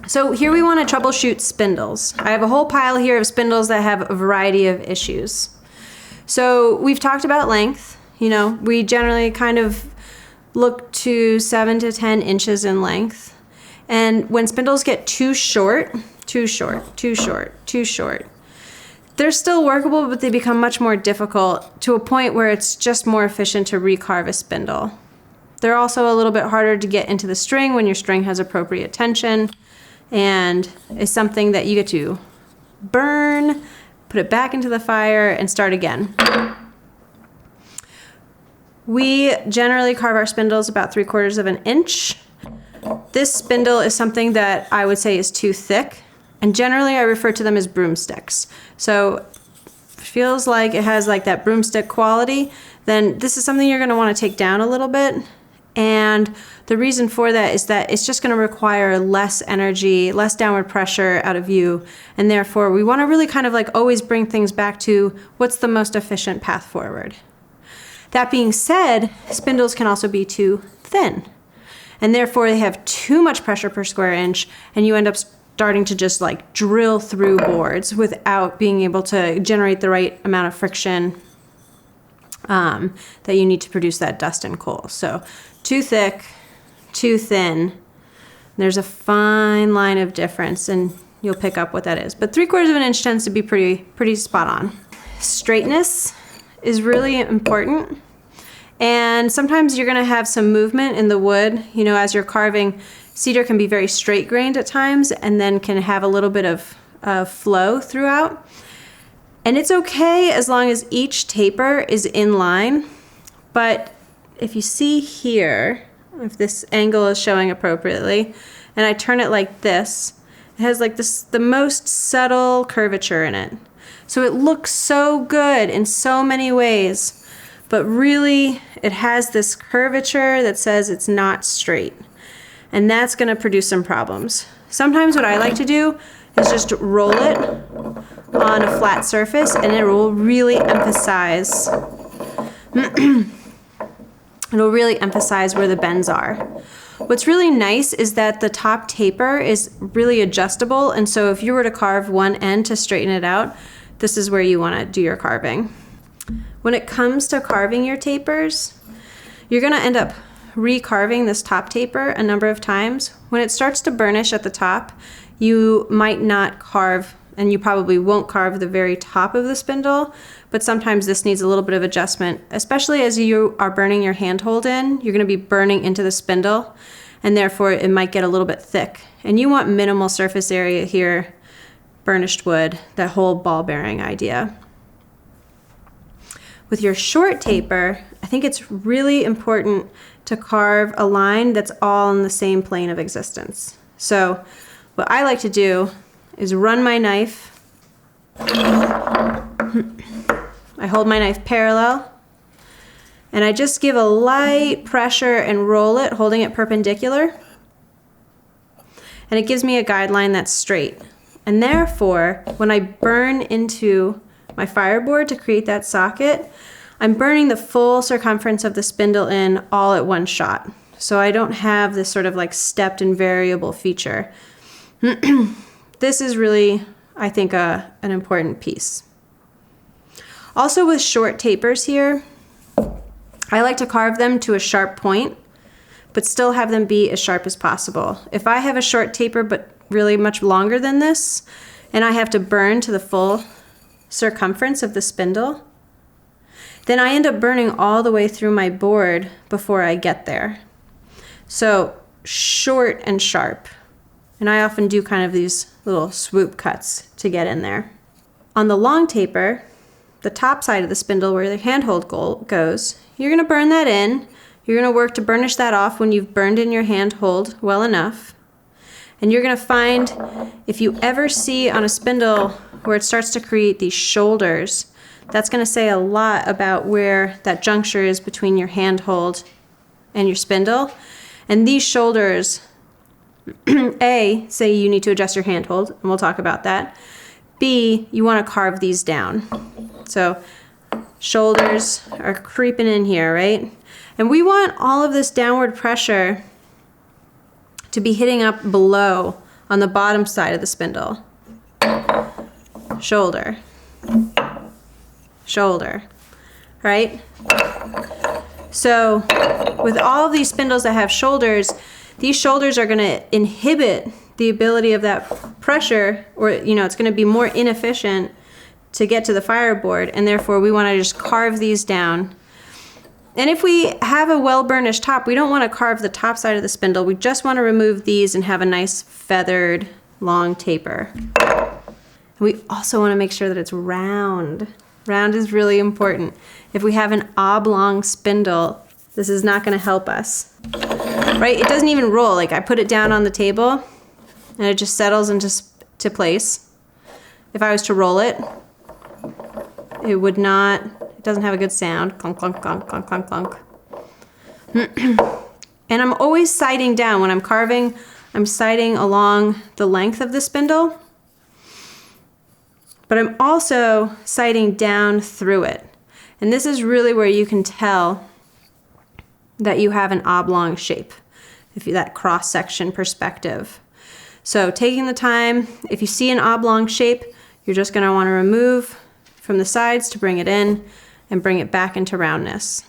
So here we want to troubleshoot spindles. I have a whole pile here of spindles that have a variety of issues. So we've talked about length. You know, we generally kind of look to 7 to 10 inches in length. And when spindles get too short, they're still workable, but they become much more difficult to a point where it's just more efficient to recarve a spindle. They're also a little bit harder to get into the string when your string has appropriate tension, and is something that you get to burn, put it back into the fire, and start again. We generally carve our spindles about 3/4 of an inch. This spindle is something that I would say is too thick, and generally I refer to them as broomsticks. So if it feels like it has like that broomstick quality, then this is something you're going to want to take down a little bit. And the reason for that is that it's just going to require less energy, less downward pressure out of you, and therefore we want to really kind of like always bring things back to what's the most efficient path forward. That being said, spindles can also be too thin, and therefore they have too much pressure per square inch, and you end up starting to just like drill through boards without being able to generate the right amount of friction that you need to produce that dust and coal. So too thick, too thin, there's a fine line of difference, and you'll pick up what that is. But 3/4 of an inch tends to be pretty spot on. Straightness is really important. And sometimes you're going to have some movement in the wood. You know, as you're carving, cedar can be very straight grained at times and then can have a little bit of flow throughout. And it's okay as long as each taper is in line. But if you see here, if this angle is showing appropriately, and I turn it like this, it has like this, the most subtle curvature in it. So it looks so good in so many ways, but really it has this curvature that says it's not straight. And that's going to produce some problems. Sometimes what I like to do is just roll it on a flat surface, and it will really emphasize it'll really emphasize where the bends are. What's really nice is that the top taper is really adjustable, and so if you were to carve one end to straighten it out, this is where you want to do your carving. When it comes to carving your tapers, you're going to end up recarving this top taper a number of times. When it starts to burnish at the top, you might not carve, and you probably won't carve the very top of the spindle, but sometimes this needs a little bit of adjustment, especially as you are burning your handhold in. You're going to be burning into the spindle, and therefore it might get a little bit thick. And you want minimal surface area here, burnished wood, that whole ball bearing idea. With your short taper, I think it's really important to carve a line that's all in the same plane of existence. So what I like to do is run my knife. I hold my knife parallel, and I just give a light pressure and roll it, holding it perpendicular. And it gives me a guideline that's straight. And therefore, when I burn into my fireboard to create that socket, I'm burning the full circumference of the spindle in all at one shot. So I don't have this sort of like stepped and variable feature. This is really, I think, an important piece. Also with short tapers here, I like to carve them to a sharp point, but still have them be as sharp as possible. If I have a short taper but really much longer than this, and I have to burn to the full circumference of the spindle, then I end up burning all the way through my board before I get there. So short and sharp. And I often do kind of these little swoop cuts to get in there. On the long taper, the top side of the spindle where the handhold goes, you're going to burn that in. You're going to work to burnish that off when you've burned in your handhold well enough. And you're going to find, if you ever see on a spindle where it starts to create these shoulders, that's going to say a lot about where that juncture is between your handhold and your spindle. And these shoulders, A, say you need to adjust your handhold, and we'll talk about that. B, you want to carve these down. So shoulders are creeping in here, right? And we want all of this downward pressure to be hitting up below on the bottom side of the spindle. Shoulder, shoulder, right? So with all of these spindles that have shoulders, these shoulders are going to inhibit the ability of that pressure, or it's going to be more inefficient to get to the fireboard, and therefore we want to just carve these down. And if we have a well-burnished top, we don't want to carve the top side of the spindle. We just want to remove these and have a nice feathered long taper. We also want to make sure that it's round. Round is really important. If we have an oblong spindle, this is not going to help us, right? It doesn't even roll. Like, I put it down on the table and it just settles into place. If I was to roll it, it would not, it doesn't have a good sound. Clunk, clunk, clunk, clunk, clunk, clunk. And I'm always sighting down. When I'm carving, I'm sighting along the length of the spindle, but I'm also sighting down through it. And this is really where you can tell that you have an oblong shape, that cross-section perspective. So taking the time, if you see an oblong shape, you're just going to want to remove from the sides to bring it in and bring it back into roundness.